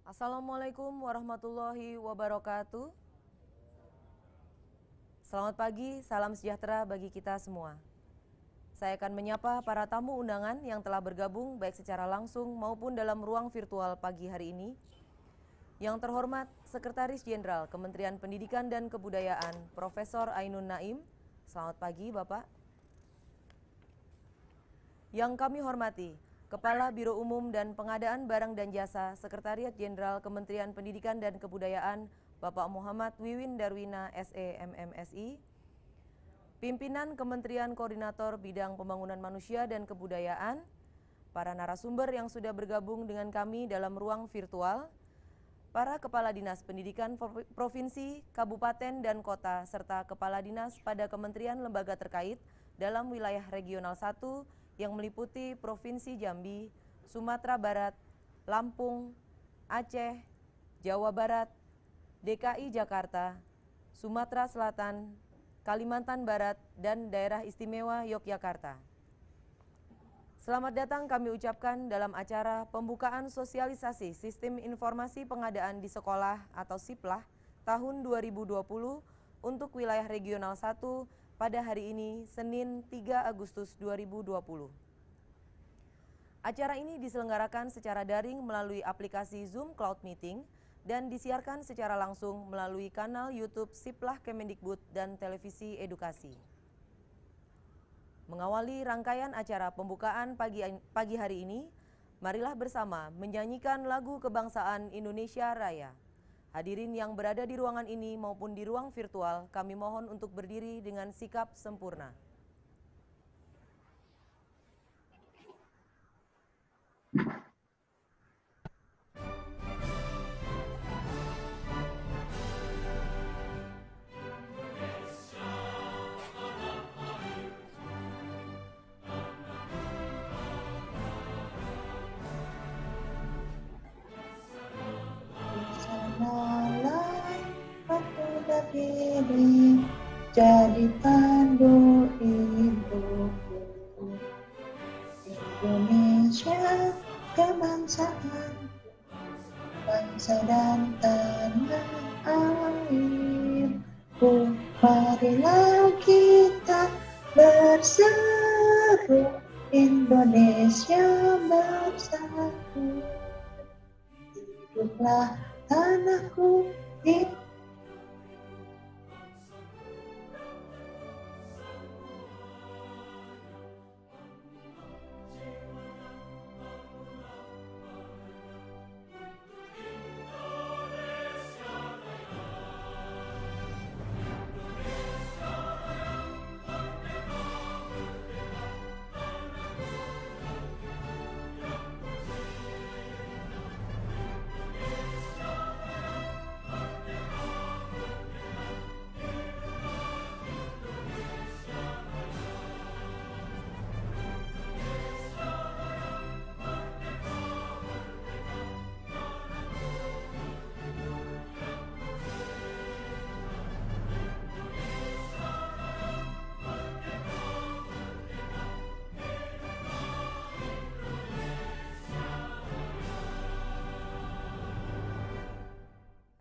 Assalamualaikum warahmatullahi wabarakatuh. Selamat pagi, salam sejahtera bagi kita semua. Saya akan menyapa para tamu undangan yang telah bergabung baik secara langsung maupun dalam ruang virtual pagi hari ini. Yang terhormat Sekretaris Jenderal Kementerian Pendidikan dan Kebudayaan, Profesor Ainun Naim. Selamat pagi, Bapak. Yang kami hormati, Kepala Biro Umum dan Pengadaan Barang dan Jasa Sekretariat Jenderal Kementerian Pendidikan dan Kebudayaan, Bapak Muhammad Wiwin Darwina SEMMSI, Pimpinan Kementerian Koordinator Bidang Pembangunan Manusia dan Kebudayaan, para narasumber yang sudah bergabung dengan kami dalam ruang virtual, para Kepala Dinas Pendidikan Provinsi, Kabupaten, dan Kota, serta Kepala Dinas pada Kementerian Lembaga terkait dalam wilayah Regional 1 yang meliputi Provinsi Jambi, Sumatera Barat, Lampung, Aceh, Jawa Barat, DKI Jakarta, Sumatera Selatan, Kalimantan Barat, dan Daerah Istimewa Yogyakarta. Selamat datang kami ucapkan dalam acara pembukaan sosialisasi Sistem Informasi Pengadaan di Sekolah atau SIPLAH tahun 2020 untuk wilayah Regional 1 pada hari ini, Senin 3 Agustus 2020. Acara ini diselenggarakan secara daring melalui aplikasi Zoom Cloud Meeting dan disiarkan secara langsung melalui kanal YouTube SIPLAH Kemendikbud dan Televisi Edukasi. Mengawali rangkaian acara pembukaan pagi hari ini, marilah bersama menyanyikan lagu kebangsaan Indonesia Raya. Hadirin yang berada di ruangan ini maupun di ruang virtual, kami mohon untuk berdiri dengan sikap sempurna. Diri jadi pandu hidupku. Indonesia kebangsaan, bangsa dan tanah airku. Marilah kita berseru, Indonesia bersatu. Hiduplah tanahku,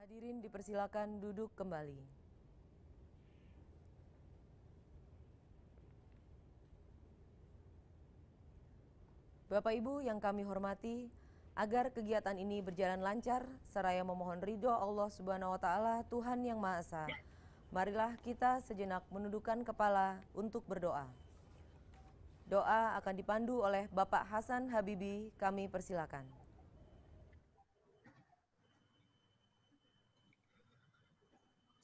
Hadirin dipersilakan duduk kembali. Bapak Ibu yang kami hormati, agar kegiatan ini berjalan lancar, seraya memohon ridho Allah Subhanahu wa Ta'ala, Tuhan yang Maha Esa, marilah kita sejenak menundukkan kepala untuk berdoa. Doa akan dipandu oleh Bapak Hasan Habibi, kami persilakan.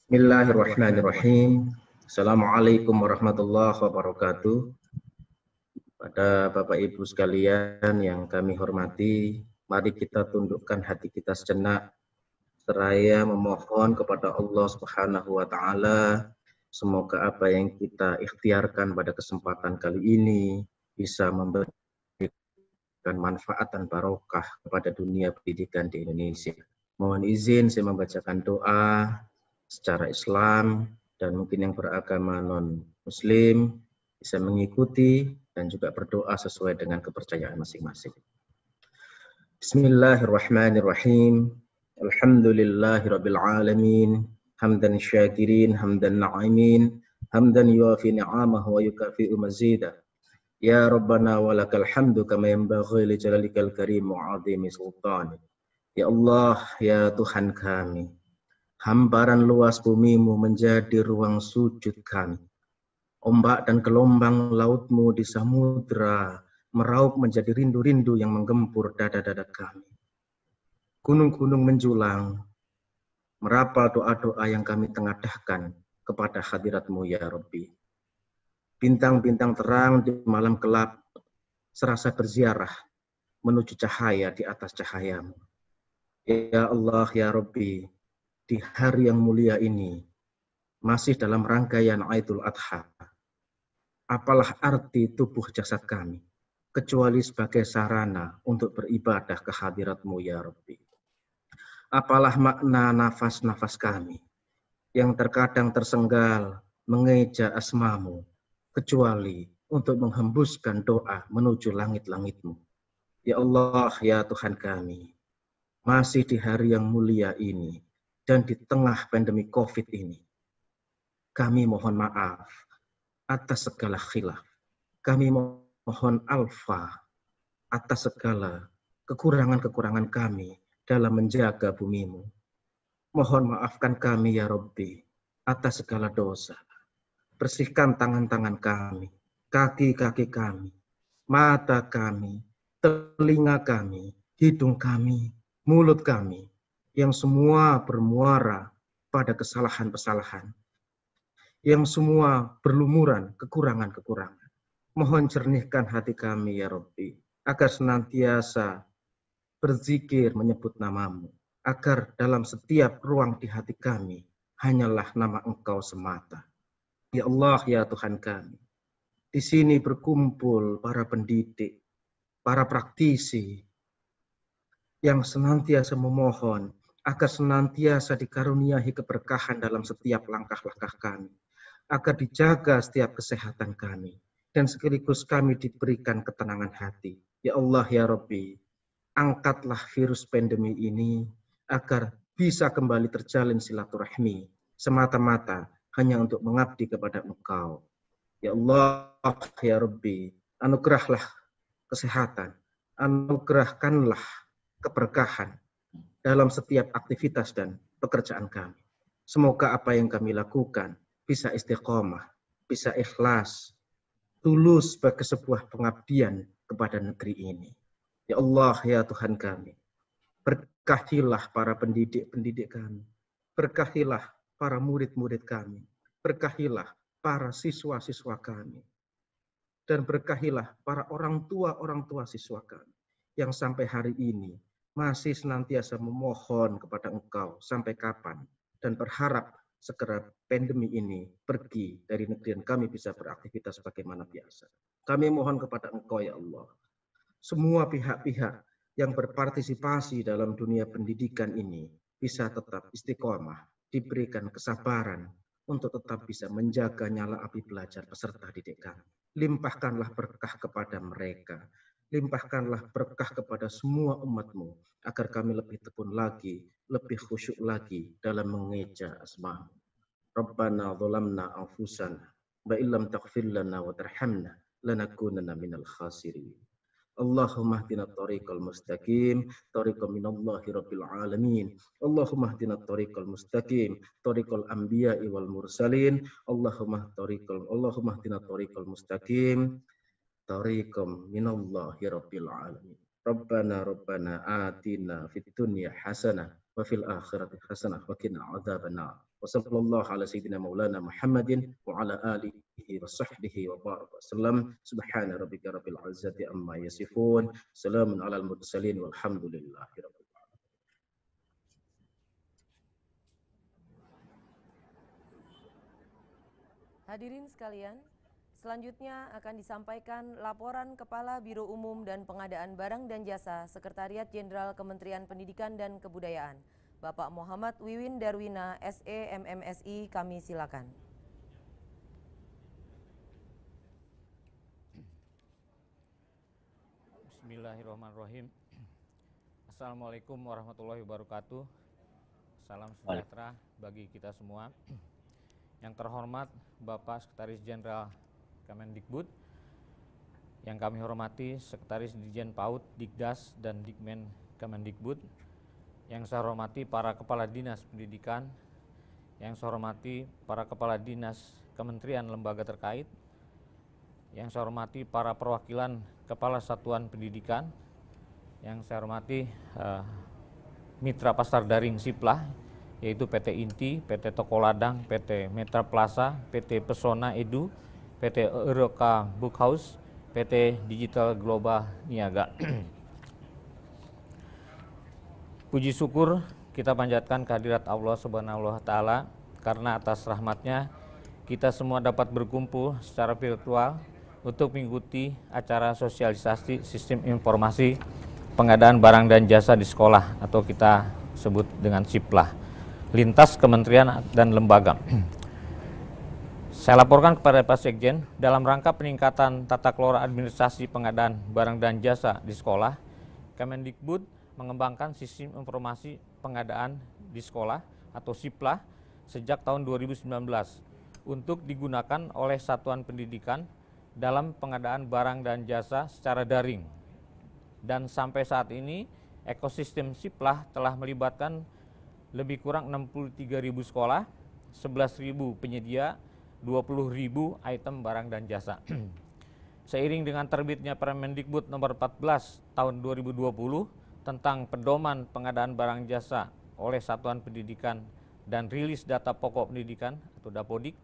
Bismillahirrahmanirrahim. Assalamualaikum warahmatullahi wabarakatuh. Pada Bapak Ibu sekalian yang kami hormati, mari kita tundukkan hati kita sejenak seraya memohon kepada Allah Subhanahu wa Ta'ala, semoga apa yang kita ikhtiarkan pada kesempatan kali ini bisa memberikan manfaat dan barokah kepada dunia pendidikan di Indonesia. Mohon izin saya membacakan doa secara Islam, dan mungkin yang beragama non-Muslim bisa mengikuti dan juga berdoa sesuai dengan kepercayaan masing-masing. Bismillahirrahmanirrahim. Alhamdulillahi rabbil alamin. Hamdan syakirin, hamdan na'imin, hamdan yuafi ni'amahu wa yukafi'u mazidah. Ya Rabbana walakal hamdu kama yanbaghi li jalalikal karim wa 'azimi sultanik. Ya Allah, ya Tuhan kami, hamparan luas bumimu menjadi ruang sujud kami. Ombak dan gelombang lautmu di samudra meraup menjadi rindu-rindu yang menggempur dada-dada kami. Gunung-gunung menjulang, merapal doa-doa yang kami tengadahkan kepada hadirat-Mu ya Rabbi. Bintang-bintang terang di malam gelap serasa berziarah menuju cahaya di atas cahaya-Mu. Ya Allah, ya Rabbi, di hari yang mulia ini, masih dalam rangkaian Aidul Adha, apalah arti tubuh jasad kami, kecuali sebagai sarana untuk beribadah ke hadirat-Mu ya Rabbi. Apalah makna nafas-nafas kami, yang terkadang tersenggal mengeja asma-Mu, kecuali untuk menghembuskan doa menuju langit-langit-Mu. Ya Allah, ya Tuhan kami, masih di hari yang mulia ini, dan di tengah pandemi COVID ini, kami mohon maaf atas segala khilaf. Kami mohon alfa atas segala kekurangan-kekurangan kami dalam menjaga bumi-Mu. Mohon maafkan kami ya Rabbi atas segala dosa. Bersihkan tangan-tangan kami, kaki-kaki kami, mata kami, telinga kami, hidung kami, mulut kami, yang semua bermuara pada kesalahan-kesalahan, yang semua berlumuran kekurangan-kekurangan. Mohon jernihkan hati kami ya Rabbi, agar senantiasa berzikir menyebut nama-Mu, agar dalam setiap ruang di hati kami hanyalah nama Engkau semata. Ya Allah, ya Tuhan kami, di sini berkumpul para pendidik, para praktisi, yang senantiasa memohon agar senantiasa dikaruniai keberkahan dalam setiap langkah-langkah kami, agar dijaga setiap kesehatan kami, dan sekaligus kami diberikan ketenangan hati. Ya Allah, ya Rabbi, angkatlah virus pandemi ini agar bisa kembali terjalin silaturahmi, semata-mata hanya untuk mengabdi kepada Engkau. Ya Allah, ya Rabbi, anugerahlah kesehatan, anugerahkanlah keberkahan dalam setiap aktivitas dan pekerjaan kami. Semoga apa yang kami lakukan bisa istiqomah, bisa ikhlas, tulus sebagai sebuah pengabdian kepada negeri ini. Ya Allah, ya Tuhan kami, berkahilah para pendidik-pendidik kami, berkahilah para murid-murid kami, berkahilah para siswa-siswa kami, dan berkahilah para orang tua siswa kami, yang sampai hari ini masih senantiasa memohon kepada Engkau sampai kapan, dan berharap segera pandemi ini pergi dari negeri dan kami bisa beraktivitas sebagaimana biasa. Kami mohon kepada Engkau ya Allah, semua pihak-pihak yang berpartisipasi dalam dunia pendidikan ini bisa tetap istiqomah, diberikan kesabaran untuk tetap bisa menjaga nyala api belajar peserta didik kami. Limpahkanlah berkah kepada mereka, limpahkanlah berkah kepada semua umat-Mu, agar kami lebih tekun lagi, lebih khusyuk lagi dalam mengeja asma-Mu. Rabbana zalamna anfusana wa illam taghfir lana wa tarhamna lanakunanna minal khasirin. Allahumma hdina tariqal mustaqim, tariqam minallahi rabbil alamin. Allahumma hdina tariqal mustaqim, tariqal anbiya'i wal mursalin. Allahumma hdina tariqal mustaqim, tariqam minallahi rabbil alamin. Rabbana atina fid dunya hasanah wa fil akhirati hasanah wa qina adzabannar. Wa sallallahu ala sayyidina maulana Muhammadin wa ala alihi wa sahbihi wa baraka wasallam. Subhana rabbika rabbil izzati amma yasifun. Salamun alal mursalin walhamdulillahi rabbil alamin. Hadirin sekalian, selanjutnya akan disampaikan laporan Kepala Biro Umum dan Pengadaan Barang dan Jasa Sekretariat Jenderal Kementerian Pendidikan dan Kebudayaan, Bapak Muhammad Wiwin Darwina, SE MMSI, kami silakan. Bismillahirrahmanirrahim. Assalamualaikum warahmatullahi wabarakatuh. salam sejahtera bagi kita semua. Yang terhormat Bapak Sekretaris Jenderal Kemendikbud, yang kami hormati Sekretaris Dirjen PAUD, Dikdas, dan Dikmen Kemendikbud, yang saya hormati para Kepala Dinas Pendidikan, yang saya hormati para Kepala Dinas Kementerian Lembaga terkait, yang saya hormati para perwakilan Kepala Satuan Pendidikan, yang saya hormati Mitra Pasar Daring Siplah, yaitu PT Inti, PT Toko Ladang, PT Metra Plaza, PT Pesona Edu, PT Eroka Bookhouse, PT Digital Global Niaga. Puji syukur kita panjatkan kehadirat Allah Subhanahu wa Ta'ala, karena atas rahmatnya kita semua dapat berkumpul secara virtual untuk mengikuti acara sosialisasi sistem informasi pengadaan barang dan jasa di sekolah, atau kita sebut dengan SIPLAH, lintas kementerian dan lembaga. Saya laporkan kepada Pak Sekjen, dalam rangka peningkatan tata kelola administrasi pengadaan barang dan jasa di sekolah, Kemendikbud mengembangkan sistem informasi pengadaan di sekolah atau SIPLAH sejak tahun 2019 untuk digunakan oleh satuan pendidikan dalam pengadaan barang dan jasa secara daring. Dan sampai saat ini ekosistem SIPLAH telah melibatkan lebih kurang 63.000 sekolah, 11.000 penyedia, 20.000 item barang dan jasa. Seiring dengan terbitnya Permendikbud nomor 14 tahun 2020 tentang pedoman pengadaan barang jasa oleh satuan pendidikan dan rilis data pokok pendidikan atau Dapodik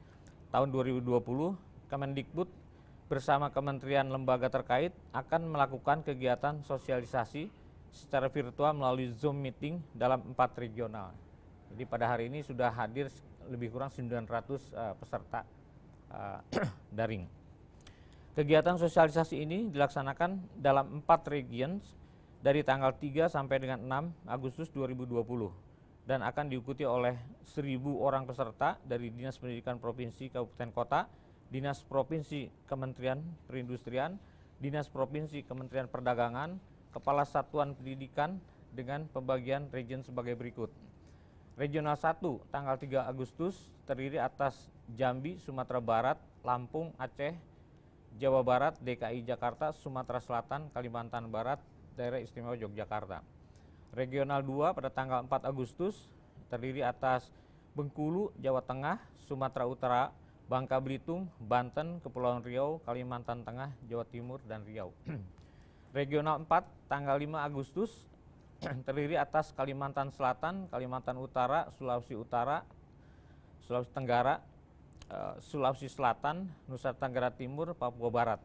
tahun 2020, Kemendikbud bersama kementerian lembaga terkait akan melakukan kegiatan sosialisasi secara virtual melalui Zoom meeting dalam 4 regional. Jadi pada hari ini sudah hadir lebih kurang 900 peserta daring. Kegiatan sosialisasi ini dilaksanakan dalam 4 regions dari tanggal 3 sampai dengan 6 Agustus 2020 dan akan diikuti oleh 1.000 orang peserta dari Dinas Pendidikan Provinsi, Kabupaten, Kota, Dinas Provinsi Kementerian Perindustrian, Dinas Provinsi Kementerian Perdagangan, Kepala Satuan Pendidikan dengan pembagian region sebagai berikut. Regional 1 tanggal 3 Agustus terdiri atas Jambi, Sumatera Barat, Lampung, Aceh, Jawa Barat, DKI Jakarta, Sumatera Selatan, Kalimantan Barat, Daerah Istimewa Yogyakarta. Regional 2 pada tanggal 4 Agustus terdiri atas Bengkulu, Jawa Tengah, Sumatera Utara, Bangka Belitung, Banten, Kepulauan Riau, Kalimantan Tengah, Jawa Timur, dan Riau. Regional 4 tanggal 5 Agustus terdiri atas Kalimantan Selatan, Kalimantan Utara, Sulawesi Utara, Sulawesi Tenggara, Sulawesi Selatan, Nusa Tenggara Timur, Papua Barat.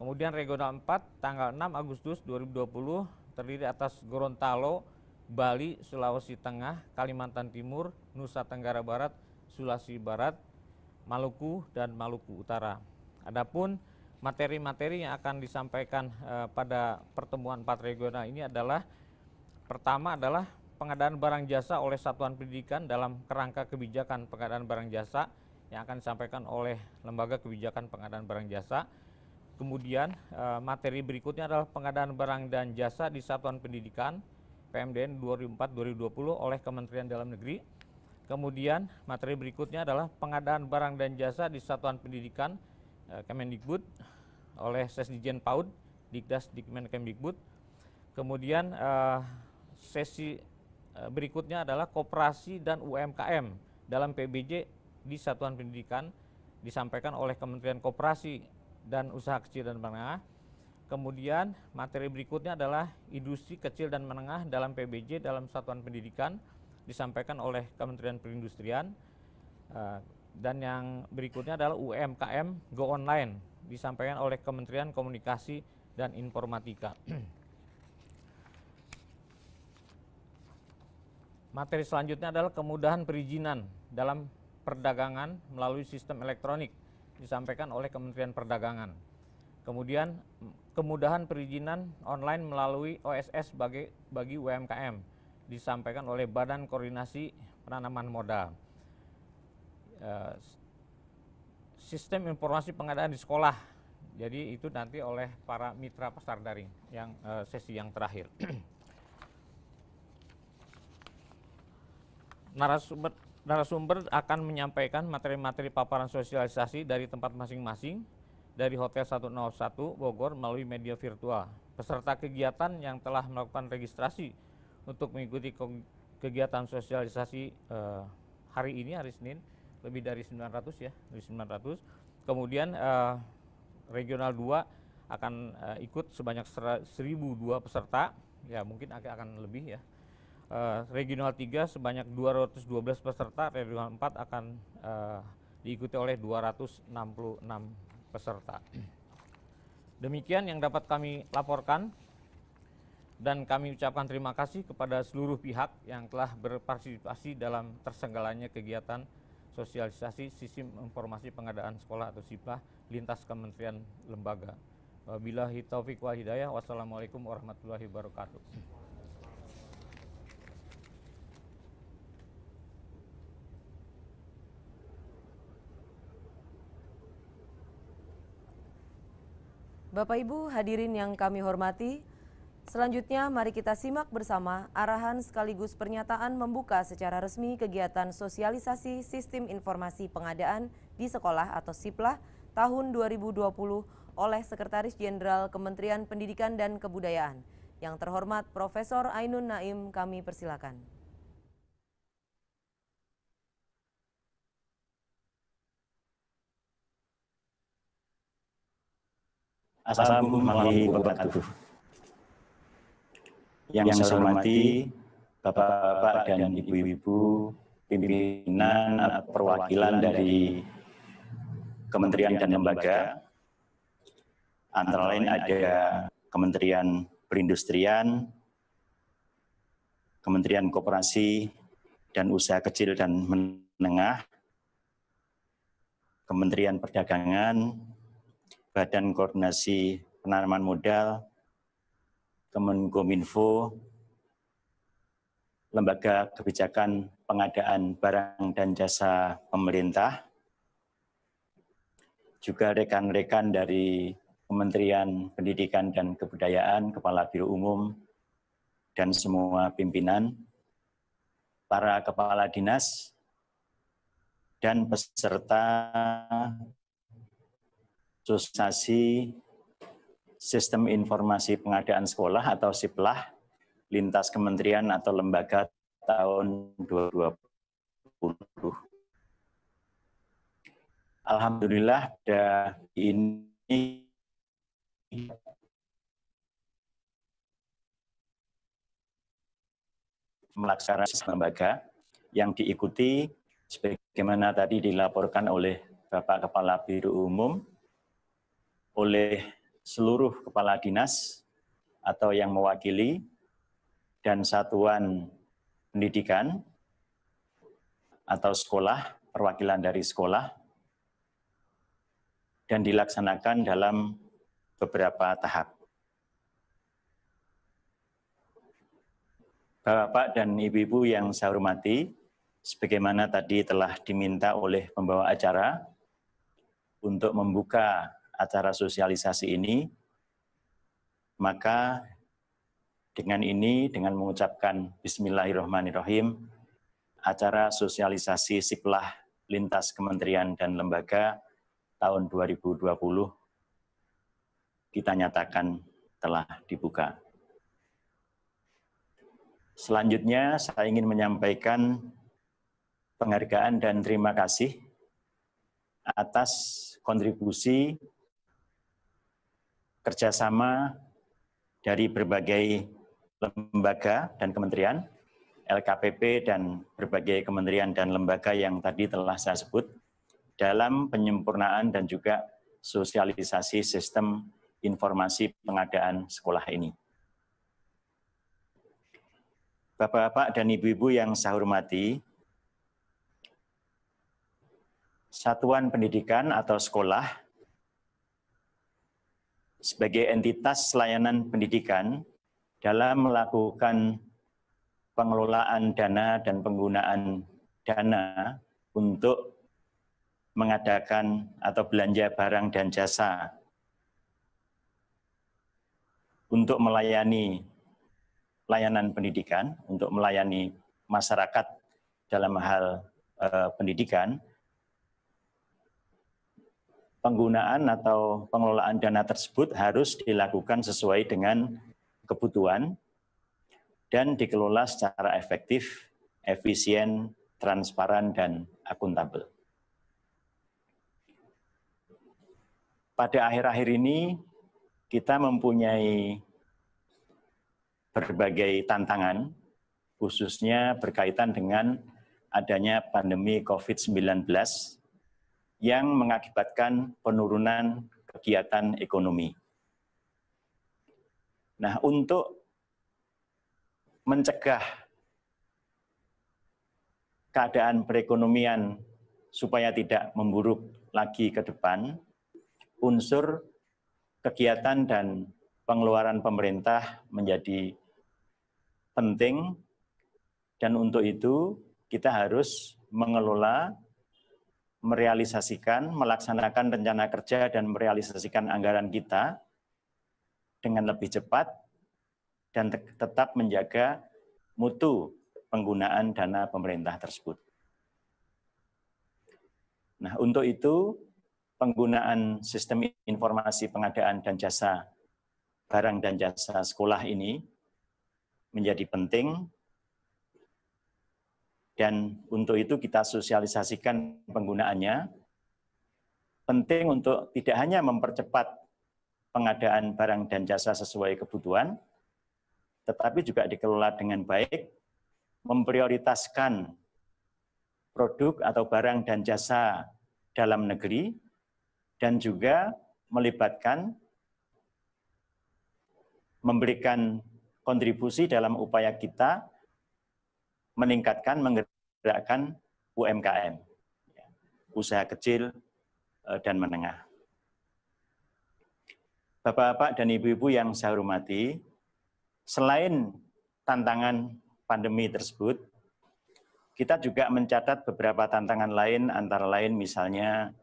Kemudian regional 4 tanggal 6 Agustus 2020 terdiri atas Gorontalo, Bali, Sulawesi Tengah, Kalimantan Timur, Nusa Tenggara Barat, Sulawesi Barat, Maluku, dan Maluku Utara. Adapun materi-materi yang akan disampaikan pada pertemuan 4 regional ini adalah, pertama adalah pengadaan barang jasa oleh satuan pendidikan dalam kerangka kebijakan pengadaan barang jasa yang akan disampaikan oleh Lembaga Kebijakan Pengadaan Barang Jasa. Kemudian materi berikutnya adalah pengadaan barang dan jasa di satuan pendidikan PMDN 2004-2020 oleh Kementerian Dalam Negeri. Kemudian materi berikutnya adalah pengadaan barang dan jasa di satuan pendidikan Kemendikbud oleh Sesdijen PAUD, Dikdas, Dikmen Kemdikbud. Kemudian sesi berikutnya adalah koperasi dan UMKM dalam PBJ di satuan pendidikan disampaikan oleh Kementerian Koperasi dan Usaha Kecil dan Menengah. Kemudian materi berikutnya adalah industri kecil dan menengah dalam PBJ dalam satuan pendidikan disampaikan oleh Kementerian Perindustrian, dan yang berikutnya adalah UMKM Go Online disampaikan oleh Kementerian Komunikasi dan Informatika. Materi selanjutnya adalah kemudahan perizinan dalam perdagangan melalui sistem elektronik disampaikan oleh Kementerian Perdagangan. Kemudian kemudahan perizinan online melalui OSS bagi UMKM disampaikan oleh Badan Koordinasi Penanaman Modal. Sistem informasi pengadaan di sekolah, jadi itu nanti oleh para mitra pasar daring yang sesi yang terakhir. narasumber akan menyampaikan materi-materi paparan sosialisasi dari tempat masing-masing dari Hotel 101 Bogor melalui media virtual. Peserta kegiatan yang telah melakukan registrasi untuk mengikuti kegiatan sosialisasi hari ini, hari Senin, lebih dari 900 ya, lebih 900. Kemudian regional 2 akan ikut sebanyak 1002 peserta, ya mungkin akan lebih ya. Regional 3 sebanyak 212 peserta, regional 4 akan diikuti oleh 266 peserta. Demikian yang dapat kami laporkan, dan kami ucapkan terima kasih kepada seluruh pihak yang telah berpartisipasi dalam tersenggalannya kegiatan sosialisasi sistem informasi pengadaan sekolah atau SIPLAH lintas kementerian lembaga. Wabillahi taufiq wal hidayah. Wassalamualaikum warahmatullahi wabarakatuh. Bapak Ibu hadirin yang kami hormati, selanjutnya mari kita simak bersama arahan sekaligus pernyataan membuka secara resmi kegiatan sosialisasi Sistem Informasi Pengadaan di Sekolah atau SIPLAH tahun 2020 oleh Sekretaris Jenderal Kementerian Pendidikan dan Kebudayaan. Yang terhormat Profesor Ainun Naim, kami persilakan. Assalamualaikum warahmatullahi wabarakatuh. Yang saya hormati Bapak-bapak dan Ibu-ibu pimpinan atau perwakilan dari kementerian dan lembaga, antara lain ada Kementerian Perindustrian, Kementerian Koperasi dan Usaha Kecil dan Menengah, Kementerian Perdagangan, Badan Koordinasi Penanaman Modal, Kemenkominfo, Lembaga Kebijakan Pengadaan Barang dan Jasa Pemerintah, juga rekan-rekan dari Kementerian Pendidikan dan Kebudayaan, Kepala Biro Umum, dan semua pimpinan, para kepala dinas, dan peserta Sosialisasi Sistem Informasi Pengadaan Sekolah atau SIPLAH lintas kementerian atau lembaga tahun 2020. Alhamdulillah pada ini melaksanakan lembaga yang diikuti sebagaimana tadi dilaporkan oleh Bapak Kepala Biro Umum, oleh seluruh kepala dinas atau yang mewakili dan satuan pendidikan atau sekolah, perwakilan dari sekolah, dan dilaksanakan dalam beberapa tahap. Bapak dan Ibu-ibu yang saya hormati, sebagaimana tadi telah diminta oleh pembawa acara untuk membuka acara sosialisasi ini, maka dengan mengucapkan Bismillahirrahmanirrahim, acara sosialisasi SIPLAH lintas kementerian dan lembaga tahun 2020 kita nyatakan telah dibuka. Selanjutnya saya ingin menyampaikan penghargaan dan terima kasih atas kontribusi kerjasama dari berbagai lembaga dan kementerian, LKPP dan berbagai kementerian dan lembaga yang tadi telah saya sebut dalam penyempurnaan dan juga sosialisasi sistem informasi pengadaan sekolah ini. Bapak-bapak dan ibu-ibu yang saya hormati, satuan pendidikan atau sekolah sebagai entitas layanan pendidikan dalam melakukan pengelolaan dana dan penggunaan dana untuk mengadakan atau belanja barang dan jasa untuk melayani layanan pendidikan, untuk melayani masyarakat dalam hal pendidikan, penggunaan atau pengelolaan dana tersebut harus dilakukan sesuai dengan kebutuhan dan dikelola secara efektif, efisien, transparan, dan akuntabel. Pada akhir-akhir ini, kita mempunyai berbagai tantangan, khususnya berkaitan dengan adanya pandemi COVID-19 yang mengakibatkan penurunan kegiatan ekonomi. Nah, untuk mencegah keadaan perekonomian supaya tidak memburuk lagi ke depan, unsur kegiatan dan pengeluaran pemerintah menjadi penting, dan untuk itu kita harus mengelola, merealisasikan, melaksanakan rencana kerja dan merealisasikan anggaran kita dengan lebih cepat dan tetap menjaga mutu penggunaan dana pemerintah tersebut. Nah, untuk itu penggunaan sistem informasi pengadaan dan jasa barang dan jasa sekolah ini menjadi penting, dan untuk itu kita sosialisasikan penggunaannya. Penting untuk tidak hanya mempercepat pengadaan barang dan jasa sesuai kebutuhan, tetapi juga dikelola dengan baik, memprioritaskan produk atau barang dan jasa dalam negeri, dan juga melibatkan, memberikan kontribusi dalam upaya kita meningkatkan, menggerakkan UMKM, usaha kecil dan menengah. Bapak-bapak dan ibu-ibu yang saya hormati, selain tantangan pandemi tersebut, kita juga mencatat beberapa tantangan lain, antara lain misalnya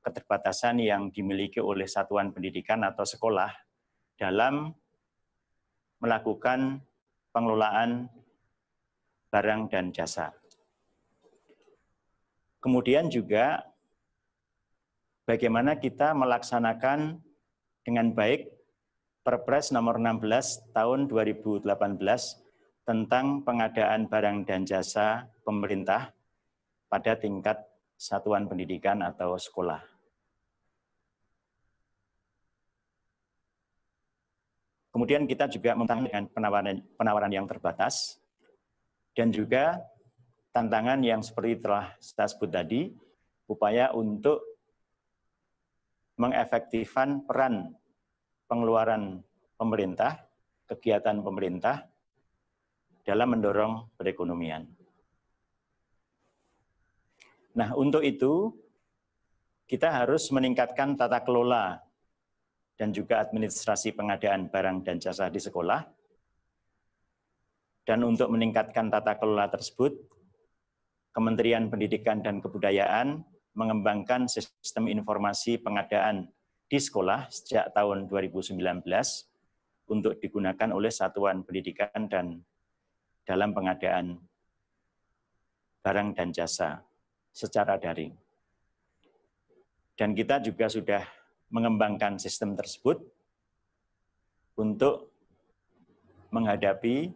keterbatasan yang dimiliki oleh satuan pendidikan atau sekolah dalam melakukan pengelolaan barang dan jasa. Kemudian juga bagaimana kita melaksanakan dengan baik Perpres nomor 16 tahun 2018 tentang pengadaan barang dan jasa pemerintah pada tingkat satuan pendidikan atau sekolah. Kemudian kita juga mempertahankan dengan penawaran yang terbatas, dan juga tantangan yang seperti telah saya sebut tadi, upaya untuk mengefektifkan peran pengeluaran pemerintah, kegiatan pemerintah dalam mendorong perekonomian. Nah, untuk itu kita harus meningkatkan tata kelola dan juga administrasi pengadaan barang dan jasa di sekolah. Dan untuk meningkatkan tata kelola tersebut, Kementerian Pendidikan dan Kebudayaan mengembangkan sistem informasi pengadaan di sekolah sejak tahun 2019 untuk digunakan oleh satuan pendidikan dan dalam pengadaan barang dan jasa secara daring. Dan kita juga sudah mengembangkan sistem tersebut untuk menghadapi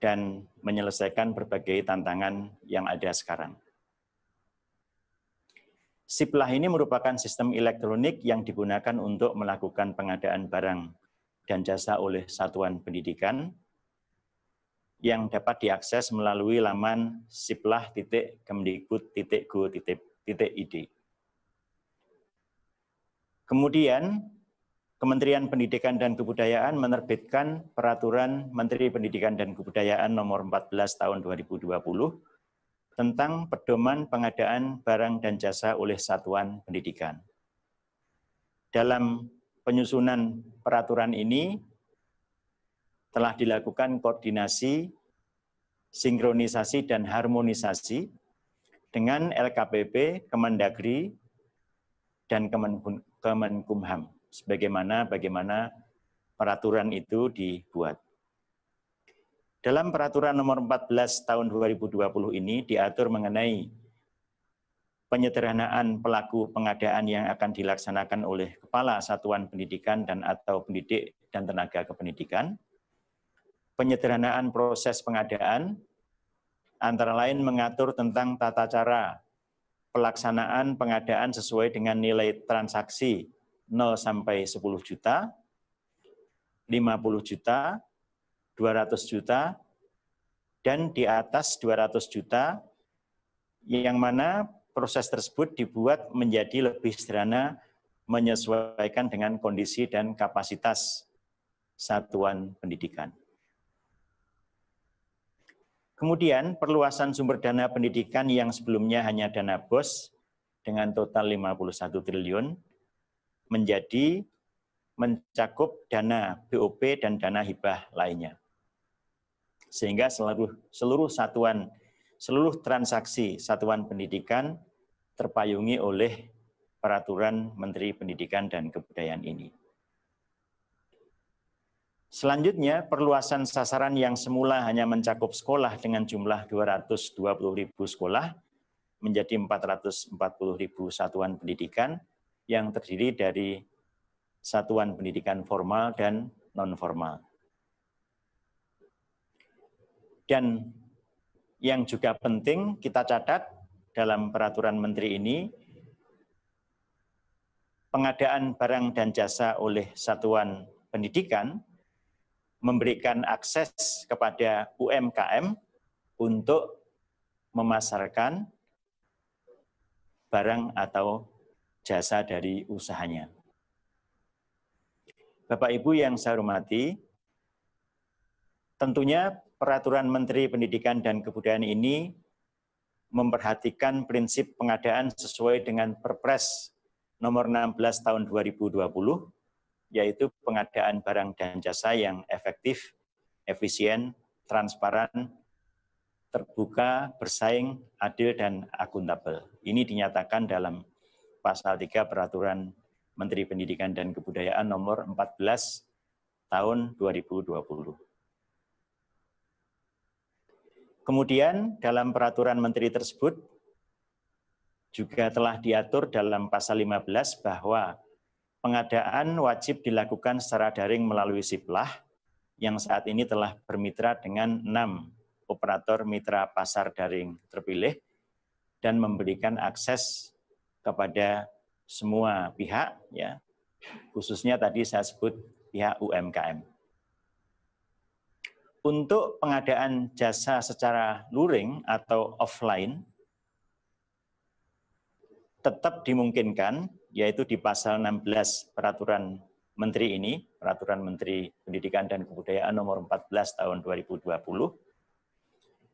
dan menyelesaikan berbagai tantangan yang ada sekarang. SIPLAH ini merupakan sistem elektronik yang digunakan untuk melakukan pengadaan barang dan jasa oleh satuan pendidikan yang dapat diakses melalui laman siplah.kemdikbud.go.id. Kemudian, Kementerian Pendidikan dan Kebudayaan menerbitkan Peraturan Menteri Pendidikan dan Kebudayaan nomor 14 tahun 2020 tentang pedoman pengadaan barang dan jasa oleh satuan pendidikan. Dalam penyusunan peraturan ini telah dilakukan koordinasi, sinkronisasi, dan harmonisasi dengan LKPP, Kemendagri, dan Kemenkumham. Bagaimana peraturan itu dibuat. Dalam peraturan nomor 14 tahun 2020 ini diatur mengenai penyederhanaan pelaku pengadaan yang akan dilaksanakan oleh Kepala Satuan Pendidikan dan atau pendidik dan tenaga kependidikan. Penyederhanaan proses pengadaan antara lain mengatur tentang tata cara pelaksanaan pengadaan sesuai dengan nilai transaksi 0 sampai 10 juta, 50 juta, 200 juta, dan di atas 200 juta, yang mana proses tersebut dibuat menjadi lebih sederhana menyesuaikan dengan kondisi dan kapasitas satuan pendidikan. Kemudian perluasan sumber dana pendidikan yang sebelumnya hanya dana BOS dengan total 51 triliun menjadi mencakup dana BOP dan dana hibah lainnya. Sehingga seluruh transaksi satuan pendidikan terpayungi oleh peraturan Menteri Pendidikan dan Kebudayaan ini. Selanjutnya, perluasan sasaran yang semula hanya mencakup sekolah dengan jumlah 220.000 sekolah menjadi 440.000 satuan pendidikan yang terdiri dari satuan pendidikan formal dan non-formal. Dan yang juga penting kita catat dalam peraturan menteri ini, pengadaan barang dan jasa oleh satuan pendidikan memberikan akses kepada UMKM untuk memasarkan barang atau jasa dari usahanya. Bapak Ibu yang saya hormati, tentunya peraturan Menteri Pendidikan dan Kebudayaan ini memperhatikan prinsip pengadaan sesuai dengan Perpres nomor 16 tahun 2020, yaitu pengadaan barang dan jasa yang efektif, efisien, transparan, terbuka, bersaing, adil, dan akuntabel. Ini dinyatakan dalam pasal 3 Peraturan Menteri Pendidikan dan Kebudayaan nomor 14 tahun 2020. Kemudian dalam peraturan menteri tersebut juga telah diatur dalam pasal 15 bahwa pengadaan wajib dilakukan secara daring melalui Siplah yang saat ini telah bermitra dengan 6 operator mitra pasar daring terpilih dan memberikan akses kepada semua pihak, ya, khususnya tadi saya sebut pihak UMKM. Untuk pengadaan jasa secara luring atau offline, tetap dimungkinkan, yaitu di pasal 16 Peraturan Menteri ini, Peraturan Menteri Pendidikan dan Kebudayaan nomor 14 tahun 2020,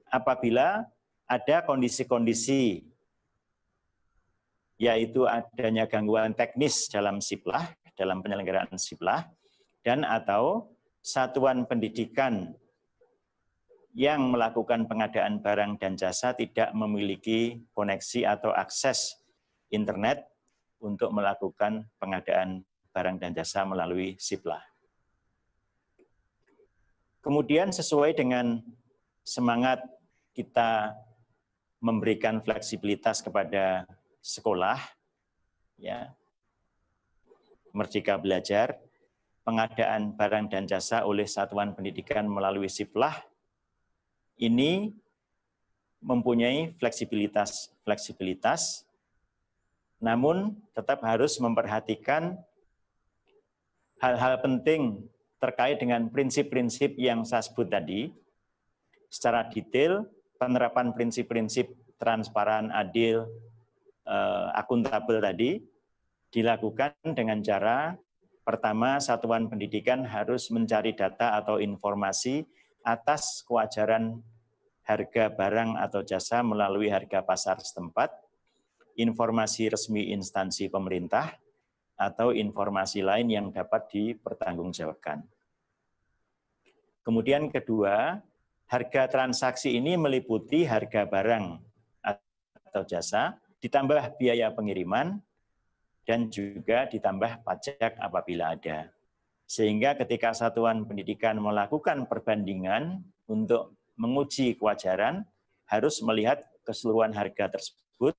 apabila ada kondisi-kondisi, yaitu adanya gangguan teknis dalam Siplah, dalam penyelenggaraan Siplah, dan atau satuan pendidikan yang melakukan pengadaan barang dan jasa tidak memiliki koneksi atau akses internet untuk melakukan pengadaan barang dan jasa melalui Siplah. Kemudian sesuai dengan semangat kita memberikan fleksibilitas kepada sekolah, ya, Merdeka Belajar, pengadaan barang dan jasa oleh satuan pendidikan melalui Siplah ini mempunyai fleksibilitas, namun tetap harus memperhatikan hal-hal penting terkait dengan prinsip-prinsip yang saya sebut tadi. Secara detail, penerapan prinsip-prinsip transparan, adil, akuntabel tadi dilakukan dengan cara pertama, satuan pendidikan harus mencari data atau informasi atas kewajaran harga barang atau jasa melalui harga pasar setempat, informasi resmi instansi pemerintah, atau informasi lain yang dapat dipertanggungjawabkan. Kemudian kedua, harga transaksi ini meliputi harga barang atau jasa, ditambah biaya pengiriman, dan juga ditambah pajak apabila ada. Sehingga ketika satuan pendidikan melakukan perbandingan untuk menguji kewajaran, harus melihat keseluruhan harga tersebut,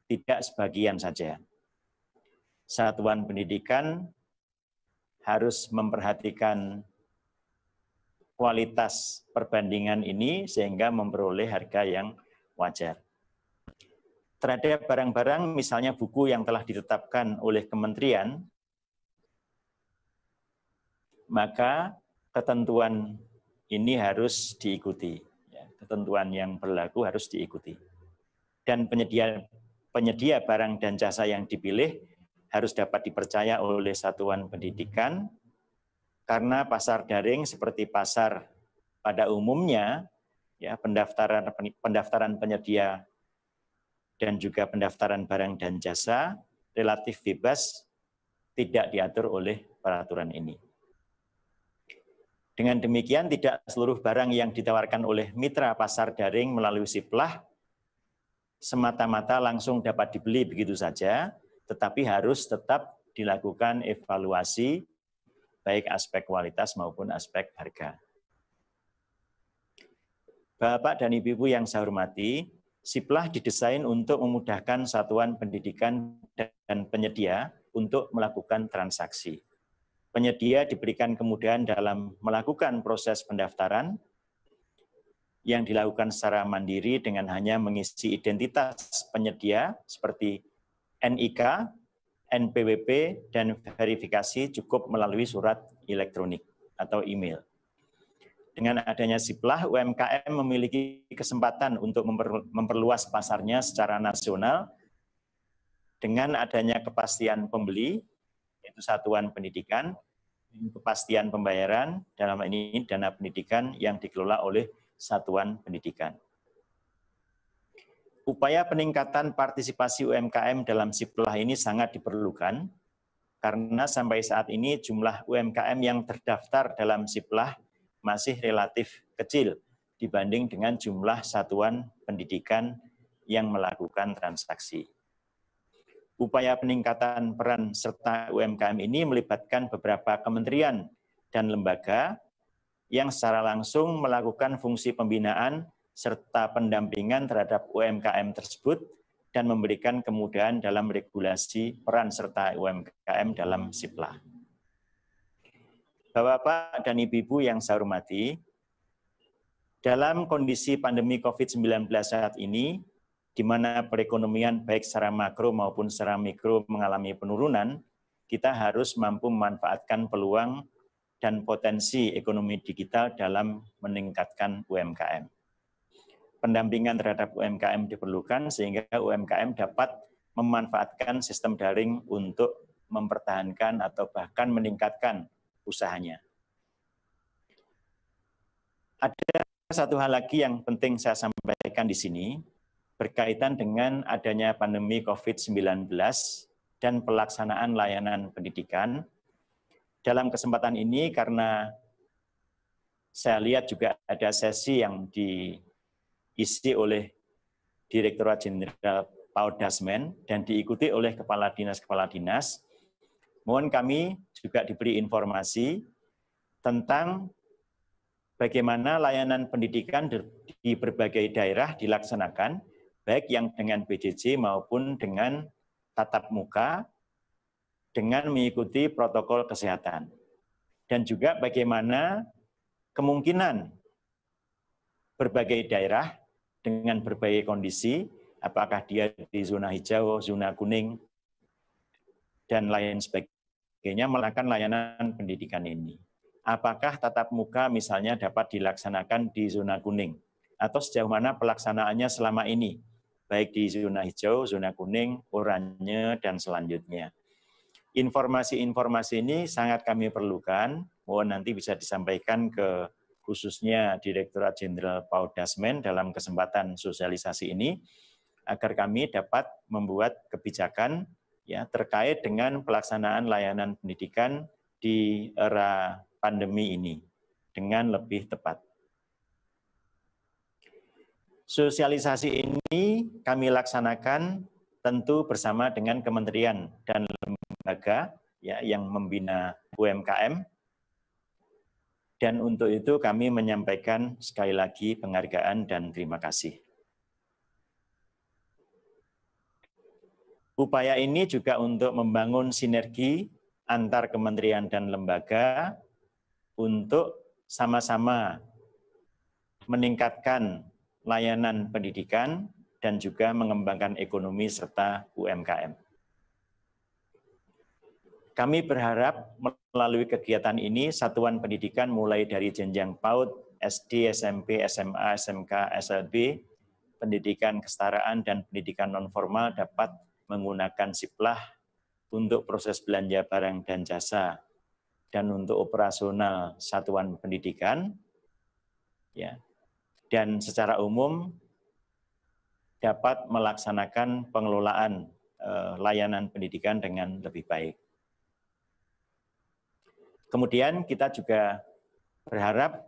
tidak sebagian saja. Satuan pendidikan harus memperhatikan kualitas perbandingan ini sehingga memperoleh harga yang wajar. Terhadap barang-barang, misalnya buku yang telah ditetapkan oleh kementerian, maka ketentuan ini harus diikuti. Ketentuan yang berlaku harus diikuti. Dan penyedia barang dan jasa yang dipilih harus dapat dipercaya oleh satuan pendidikan, karena pasar daring seperti pasar pada umumnya, ya, pendaftaran penyedia dan juga pendaftaran barang dan jasa relatif bebas, tidak diatur oleh peraturan ini. Dengan demikian, tidak seluruh barang yang ditawarkan oleh mitra pasar daring melalui Siplah semata-mata langsung dapat dibeli begitu saja, tetapi harus tetap dilakukan evaluasi, baik aspek kualitas maupun aspek harga. Bapak dan Ibu yang saya hormati, Siplah didesain untuk memudahkan satuan pendidikan dan penyedia untuk melakukan transaksi. Penyedia diberikan kemudahan dalam melakukan proses pendaftaran yang dilakukan secara mandiri dengan hanya mengisi identitas penyedia seperti NIK, NPWP, dan verifikasi cukup melalui surat elektronik atau email. Dengan adanya Siplah, UMKM memiliki kesempatan untuk memperluas pasarnya secara nasional dengan adanya kepastian pembeli, yaitu satuan pendidikan, kepastian pembayaran, dalam ini dana pendidikan yang dikelola oleh satuan pendidikan. Upaya peningkatan partisipasi UMKM dalam Siplah ini sangat diperlukan, karena sampai saat ini jumlah UMKM yang terdaftar dalam Siplah masih relatif kecil dibanding dengan jumlah satuan pendidikan yang melakukan transaksi. Upaya peningkatan peran serta UMKM ini melibatkan beberapa kementerian dan lembaga yang secara langsung melakukan fungsi pembinaan serta pendampingan terhadap UMKM tersebut dan memberikan kemudahan dalam regulasi peran serta UMKM dalam Siplah. Bapak dan Ibu yang saya hormati, dalam kondisi pandemi COVID-19 saat ini, di mana perekonomian baik secara makro maupun secara mikro mengalami penurunan, kita harus mampu memanfaatkan peluang dan potensi ekonomi digital dalam meningkatkan UMKM. Pendampingan terhadap UMKM diperlukan sehingga UMKM dapat memanfaatkan sistem daring untuk mempertahankan atau bahkan meningkatkan usahanya. Ada satu hal lagi yang penting saya sampaikan di sini, berkaitan dengan adanya pandemi COVID-19 dan pelaksanaan layanan pendidikan. Dalam kesempatan ini, karena saya lihat juga ada sesi yang diisi oleh Direktorat Jenderal Paudasmen dan diikuti oleh kepala dinas, mohon kami juga diberi informasi tentang bagaimana layanan pendidikan di berbagai daerah dilaksanakan, baik yang dengan PJJ maupun dengan tatap muka, dengan mengikuti protokol kesehatan. Dan juga bagaimana kemungkinan berbagai daerah dengan berbagai kondisi, apakah dia di zona hijau, zona kuning, dan lain sebagainya, melakukan layanan pendidikan ini. Apakah tatap muka misalnya dapat dilaksanakan di zona kuning, atau sejauh mana pelaksanaannya selama ini, baik di zona hijau, zona kuning, oranye, dan selanjutnya. Informasi-informasi ini sangat kami perlukan, mohon nanti bisa disampaikan ke khususnya Direktorat Jenderal Paudasmen dalam kesempatan sosialisasi ini, agar kami dapat membuat kebijakan ya terkait dengan pelaksanaan layanan pendidikan di era pandemi ini dengan lebih tepat. Sosialisasi ini kami laksanakan tentu bersama dengan kementerian dan lembaga ya yang membina UMKM. Dan untuk itu kami menyampaikan sekali lagi penghargaan dan terima kasih. Upaya ini juga untuk membangun sinergi antar kementerian dan lembaga untuk sama-sama meningkatkan layanan pendidikan dan juga mengembangkan ekonomi serta UMKM. Kami berharap melalui kegiatan ini satuan pendidikan mulai dari jenjang PAUD, SD, SMP, SMA, SMK, SLB, pendidikan kesetaraan dan pendidikan nonformal dapat menggunakan Siplah untuk proses belanja barang dan jasa dan untuk operasional satuan pendidikan, ya, dan secara umum dapat melaksanakan pengelolaan layanan pendidikan dengan lebih baik. Kemudian kita juga berharap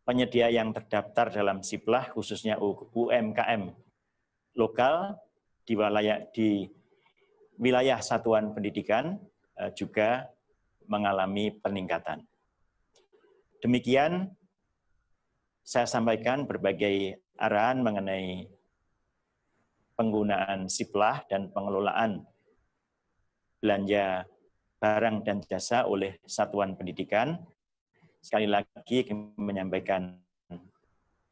penyedia yang terdaftar dalam Siplah khususnya UMKM lokal di wilayah satuan pendidikan juga mengalami peningkatan. Demikian saya sampaikan berbagai arahan mengenai penggunaan Siplah dan pengelolaan belanja barang dan jasa oleh satuan pendidikan. Sekali lagi kami menyampaikan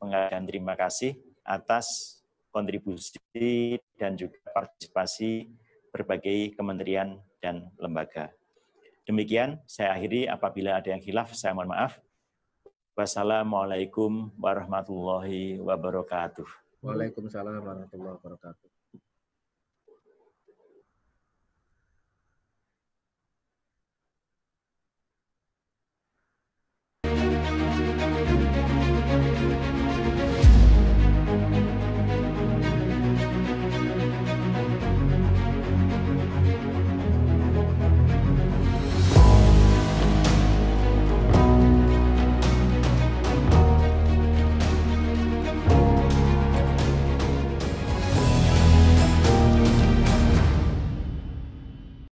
penghargaan terima kasih atas kontribusi dan juga partisipasi berbagai kementerian dan lembaga. Demikian saya akhiri, apabila ada yang khilaf saya mohon maaf. Wassalamualaikum warahmatullahi wabarakatuh. Waalaikumsalam warahmatullahi wabarakatuh.